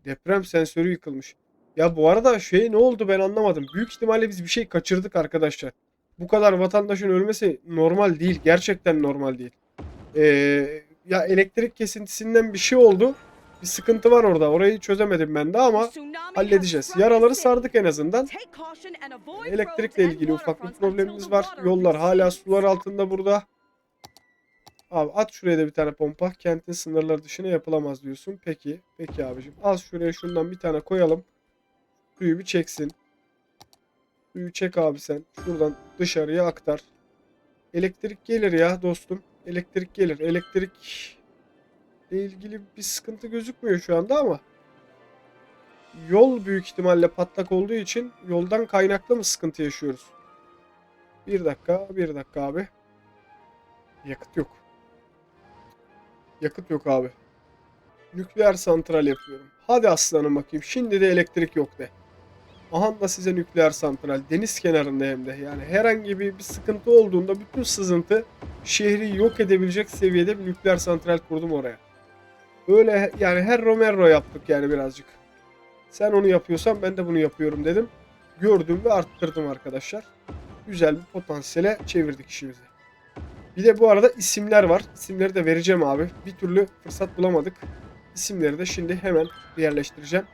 Deprem sensörü yıkılmış. Ya bu arada şey ne oldu ben anlamadım. Büyük ihtimalle biz bir şey kaçırdık arkadaşlar. Bu kadar vatandaşın ölmesi normal değil. Gerçekten normal değil. Ya elektrik kesintisinden bir şey oldu. Bir sıkıntı var orada. Orayı çözemedim ben de ama halledeceğiz. Yaraları sardık en azından. Elektrikle ilgili ufak bir problemimiz var. Yollar hala sular altında burada. Abi at şuraya da bir tane pompa. Kentin sınırları dışına yapılamaz diyorsun. Peki. Peki abicim. Az şuraya şundan bir tane koyalım. Suyu bir çeksin. Suyu çek abi sen. Şuradan dışarıya aktar. Elektrik gelir ya dostum. Elektrik gelir. Elektrikle ilgili bir sıkıntı gözükmüyor şu anda ama yol büyük ihtimalle patlak olduğu için yoldan kaynaklı mı sıkıntı yaşıyoruz? Bir dakika, bir dakika abi. Yakıt yok. Yakıt yok abi. Nükleer santral yapıyorum. Hadi aslanım bakayım. Şimdi de elektrik yok de. Aha da size nükleer santral. Deniz kenarında hem de. Yani herhangi bir sıkıntı olduğunda bütün sızıntı şehri yok edebilecek seviyede bir nükleer santral kurdum oraya. Böyle yani her Romero yaptık yani birazcık. Sen onu yapıyorsan ben de bunu yapıyorum dedim. Gördüm ve arttırdım arkadaşlar. Güzel bir potansiyele çevirdik işimizi. Bir de bu arada isimler var. İsimleri de vereceğim abi. Bir türlü fırsat bulamadık. İsimleri de şimdi hemen yerleştireceğim.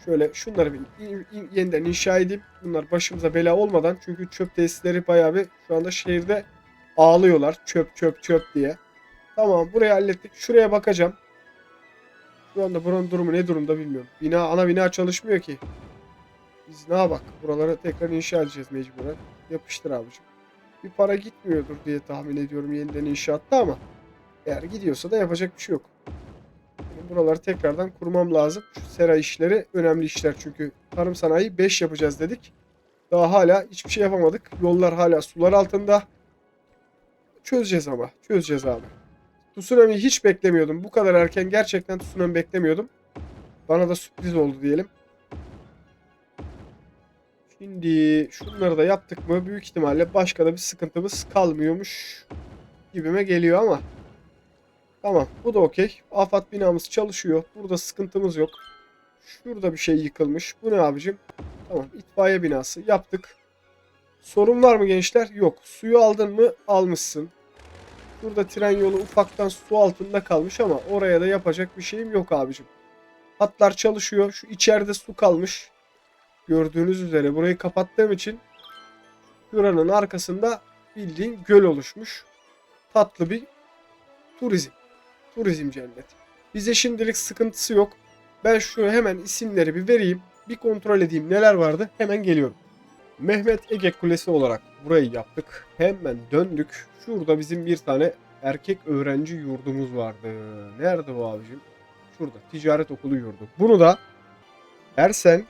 Şöyle şunları bir yeniden inşa edeyim. Bunlar başımıza bela olmadan. Çünkü çöp tesisleri bayağı bir şu anda şehirde ağlıyorlar. Çöp çöp çöp diye. Tamam burayı hallettik. Şuraya bakacağım. Şu anda buranın durumu ne durumda bilmiyorum. Ana bina çalışmıyor ki. Biz ne bak buraları tekrar inşa edeceğiz mecburen. Yapıştır abicim. Bir para gitmiyordur diye tahmin ediyorum yeniden inşaatta ama eğer gidiyorsa da yapacak bir şey yok. Benim buraları tekrardan kurmam lazım. Şu sera işleri önemli işler çünkü tarım sanayi 5 yapacağız dedik. Daha hala hiçbir şey yapamadık. Yollar hala sular altında. Çözeceğiz ama. Çözeceğiz abi. Tsunami'yi hiç beklemiyordum. Bu kadar erken gerçekten tsunami beklemiyordum. Bana da sürpriz oldu diyelim. Şimdi şunları da yaptık mı büyük ihtimalle başka da bir sıkıntımız kalmıyormuş gibime geliyor ama tamam bu da okey. Afat binamız çalışıyor. Burada sıkıntımız yok. Şurada bir şey yıkılmış. Bu ne abicim? Tamam itfaiye binası yaptık. Sorun var mı gençler? Yok. Suyu aldın mı? Almışsın. Burada tren yolu ufaktan su altında kalmış ama oraya da yapacak bir şeyim yok abicim. Hatlar çalışıyor. Şu içeride su kalmış. Gördüğünüz üzere burayı kapattığım için şuranın arkasında bildiğin göl oluşmuş. Tatlı bir turizm. Turizm cenneti. Bize şimdilik sıkıntısı yok. Ben şu hemen isimleri bir vereyim. Bir kontrol edeyim neler vardı. Hemen geliyorum. Mehmet Ege Kulesi olarak burayı yaptık. Hemen döndük. Şurada bizim bir tane erkek öğrenci yurdumuz vardı. Nerede bu abicim? Şurada. Ticaret okulu yurdu. Bunu da Ersen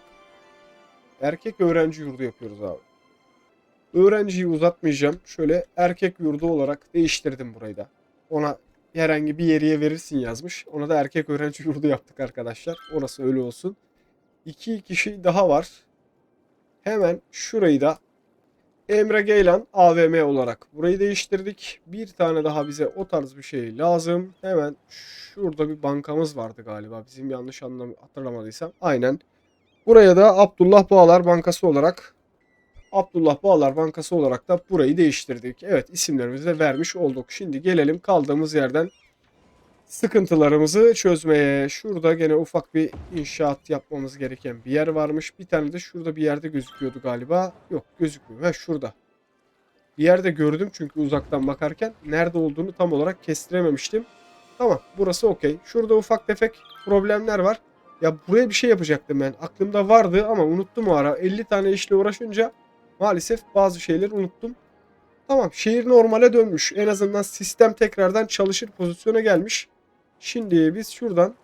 erkek öğrenci yurdu yapıyoruz abi. Öğrenciyi uzatmayacağım. Şöyle erkek yurdu olarak değiştirdim burayı da. Ona herhangi bir yere verirsin yazmış. Ona da erkek öğrenci yurdu yaptık arkadaşlar. Orası öyle olsun. 2 kişi daha var. Hemen şurayı da Emre Geylan AVM olarak burayı değiştirdik. Bir tane daha bize o tarz bir şey lazım. Hemen şurada bir bankamız vardı galiba. Bizim yanlış hatırlamadıysam. Aynen. Buraya da Abdullah Bağlar Bankası olarak da burayı değiştirdik. Evet isimlerimizi de vermiş olduk. Şimdi gelelim kaldığımız yerden sıkıntılarımızı çözmeye. Şurada gene ufak bir inşaat yapmamız gereken bir yer varmış. Bir tane de şurada bir yerde gözüküyordu galiba. Yok gözükmüyor. Ha şurada. Bir yerde gördüm çünkü uzaktan bakarken. Nerede olduğunu tam olarak kestirememiştim. Tamam burası okey. Şurada ufak tefek problemler var. Ya buraya bir şey yapacaktım ben. Aklımda vardı ama unuttum o ara. 50 tane işle uğraşınca maalesef bazı şeyleri unuttum. Tamam, şehir normale dönmüş. En azından sistem tekrardan çalışır pozisyona gelmiş. Şimdi biz şuradan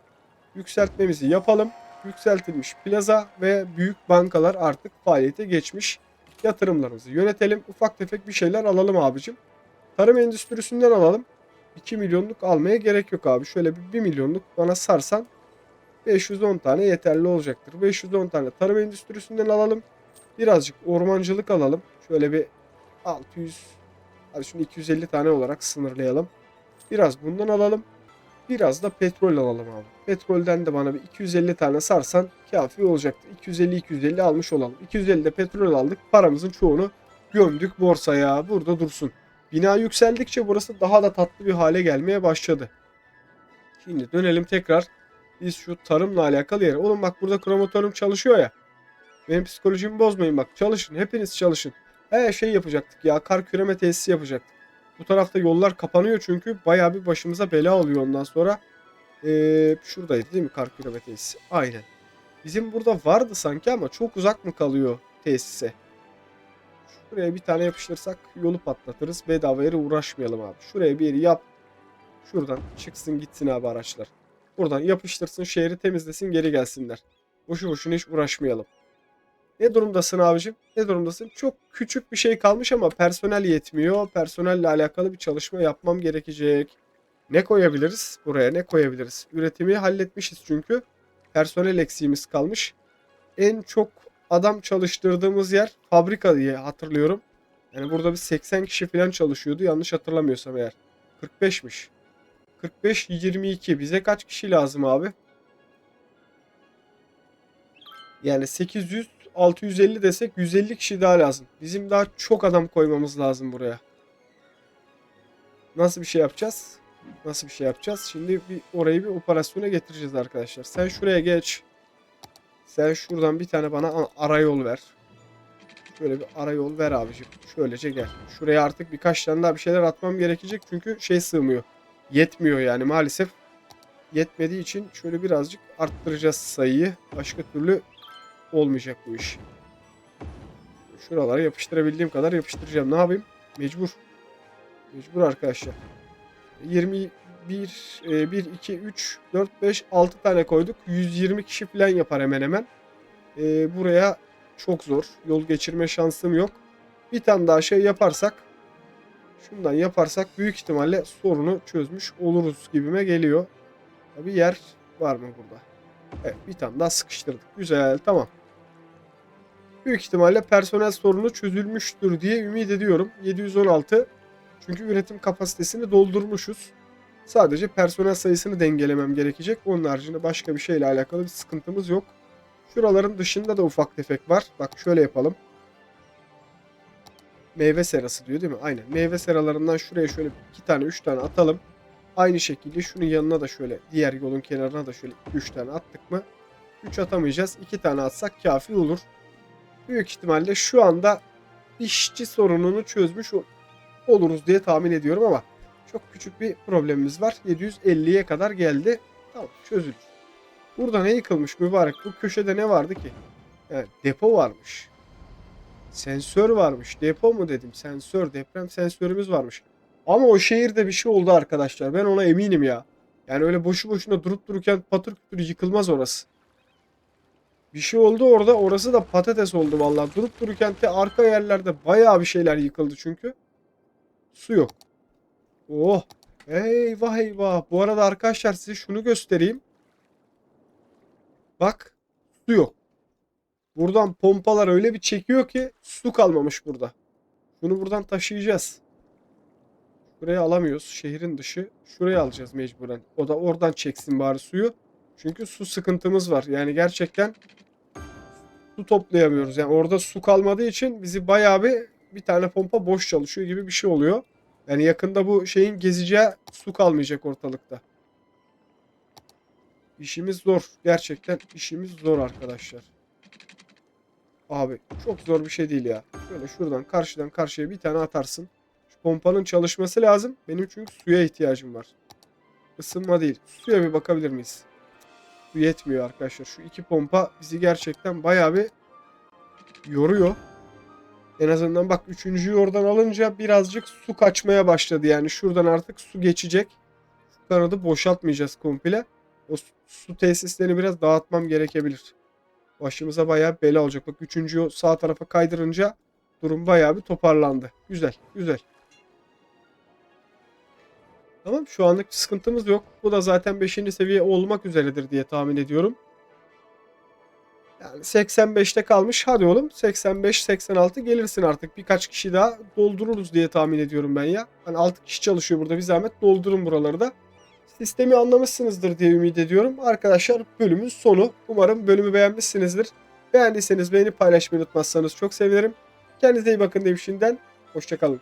yükseltmemizi yapalım. Yükseltilmiş plaza ve büyük bankalar artık faaliyete geçmiş. Yatırımlarımızı yönetelim. Ufak tefek bir şeyler alalım abicim. Tarım endüstrisinden alalım. 2 milyonluk almaya gerek yok abi. Şöyle bir 1 milyonluk bana sarsan 510 tane yeterli olacaktır. 510 tane tarım endüstrisinden alalım. Birazcık ormancılık alalım. Şöyle bir 600, hadi şunu 250 tane olarak sınırlayalım. Biraz bundan alalım. Biraz da petrol alalım abi. Petrolden de bana bir 250 tane sarsan kafi olacaktır. 250-250 almış olalım. 250 de petrol aldık. Paramızın çoğunu gömdük borsaya. Burada dursun. Bina yükseldikçe burası daha da tatlı bir hale gelmeye başladı. Şimdi dönelim tekrar. Biz şu tarımla alakalı yere. Oğlum bak burada kromatörüm çalışıyor ya. Benim psikolojimi bozmayın bak. Çalışın. Hepiniz çalışın. Şey yapacaktık ya. Kar küreme tesisi yapacaktık. Bu tarafta yollar kapanıyor çünkü bayağı bir başımıza bela oluyor ondan sonra. Şuradaydı değil mi kar küreme tesisi? Aynen. Bizim burada vardı sanki ama çok uzak mı kalıyor tesise? Şuraya bir tane yapıştırsak yolu patlatırız. Bedava yere uğraşmayalım abi. Şuraya bir yeri yap. Şuradan çıksın gitsin abi araçlar. Buradan yapıştırsın şehri temizlesin geri gelsinler. Boşu boşuna hiç uğraşmayalım. Ne durumdasın abicim? Ne durumdasın? Çok küçük bir şey kalmış ama personel yetmiyor. Personelle alakalı bir çalışma yapmam gerekecek. Ne koyabiliriz? Buraya ne koyabiliriz? Üretimi halletmişiz çünkü. Personel eksiğimiz kalmış. En çok adam çalıştırdığımız yer fabrika diye hatırlıyorum. Yani burada bir 80 kişi falan çalışıyordu yanlış hatırlamıyorsam eğer. 45'miş. 45-22. Bize kaç kişi lazım abi? Yani 800 650 desek 150 kişi daha lazım. Bizim daha çok adam koymamız lazım buraya. Nasıl bir şey yapacağız? Nasıl bir şey yapacağız? Şimdi orayı bir operasyona getireceğiz arkadaşlar. Sen şuraya geç. Sen şuradan bir tane bana arayol ver. Şöyle bir arayol ver abicim. Şöylece gel. Şuraya artık birkaç tane daha bir şeyler atmam gerekecek. Çünkü şey sığmıyor. Yetmiyor yani maalesef. Yetmediği için şöyle birazcık arttıracağız sayıyı. Başka türlü olmayacak bu iş. Şuralara yapıştırabildiğim kadar yapıştıracağım. Ne yapayım? Mecbur. Mecbur arkadaşlar. 21, 1, 2, 3, 4, 5, 6 tane koyduk. 120 kişi falan yapar hemen hemen. Buraya çok zor. Yol geçirme şansım yok. Bir tane daha şey yaparsak, şundan yaparsak büyük ihtimalle sorunu çözmüş oluruz gibime geliyor. Bir yer var mı burada? Evet, bir tane daha sıkıştırdık. Güzel, tamam. Büyük ihtimalle personel sorunu çözülmüştür diye ümit ediyorum. 716. Çünkü üretim kapasitesini doldurmuşuz. Sadece personel sayısını dengelemem gerekecek. Onun haricinde başka bir şeyle alakalı bir sıkıntımız yok. Şuraların dışında da ufak tefek var. Bak şöyle yapalım. Meyve serası diyor değil mi? Aynen. Meyve seralarından şuraya şöyle 2 tane 3 tane atalım. Aynı şekilde şunun yanına da şöyle diğer yolun kenarına da şöyle 3 tane attık mı? 3 atamayacağız. 2 tane atsak kafi olur. Büyük ihtimalle şu anda işçi sorununu çözmüş oluruz diye tahmin ediyorum ama çok küçük bir problemimiz var. 750'ye kadar geldi. Tamam, çözülür. Burada ne yıkılmış mübarek? Bu köşede ne vardı ki? Evet, depo varmış. Sensör varmış. Depo mu dedim? Sensör, deprem sensörümüz varmış. Ama o şehirde bir şey oldu arkadaşlar. Ben ona eminim ya. Yani öyle boşu boşuna durup dururken patır kütür yıkılmaz orası. Bir şey oldu orada. Orası da patates oldu vallahi. Durup dururken de arka yerlerde bayağı bir şeyler yıkıldı çünkü. Su yok. Oh. Eyvah eyvah. Bu arada arkadaşlar size şunu göstereyim. Bak. Su yok. Buradan pompalar öyle bir çekiyor ki su kalmamış burada. Bunu buradan taşıyacağız. Buraya alamıyoruz. Şehrin dışı. Şuraya alacağız mecburen. O da oradan çeksin bari suyu. Çünkü su sıkıntımız var. Yani gerçekten su toplayamıyoruz. Yani orada su kalmadığı için bizi bayağı bir tane pompa boş çalışıyor gibi bir şey oluyor. Yani yakında bu şeyin gezeceği su kalmayacak ortalıkta. İşimiz zor. Gerçekten işimiz zor arkadaşlar. Abi çok zor bir şey değil ya. Şöyle şuradan karşıdan karşıya bir tane atarsın. Şu pompanın çalışması lazım. Benim çünkü suya ihtiyacım var. Isınma değil. Suya bir bakabilir miyiz? su yetmiyor arkadaşlar. Şu 2 pompa bizi gerçekten bayağı bir yoruyor. En azından bak 3.'yü oradan alınca birazcık su kaçmaya başladı. Yani şuradan artık su geçecek. Şu kanadı boşaltmayacağız komple. O su tesislerini biraz dağıtmam gerekebilir. Başımıza bayağı bela olacak. Bak 3.'yü sağ tarafa kaydırınca durum bayağı bir toparlandı. Güzel, güzel. Tamam, şu anlık sıkıntımız yok. Bu da zaten 5. seviye olmak üzeredir diye tahmin ediyorum. Yani 85'te kalmış. Hadi oğlum 85-86 gelirsin artık. Birkaç kişi daha doldururuz diye tahmin ediyorum ben ya. Hani 6 kişi çalışıyor burada. Bir zahmet doldurun buraları da. Sistemi anlamışsınızdır diye ümit ediyorum. Arkadaşlar bölümün sonu. Umarım bölümü beğenmişsinizdir. Beğendiyseniz beğenip paylaşmayı unutmazsanız çok sevinirim. Kendinize iyi bakın diyeyim şimdiden. Hoşçakalın.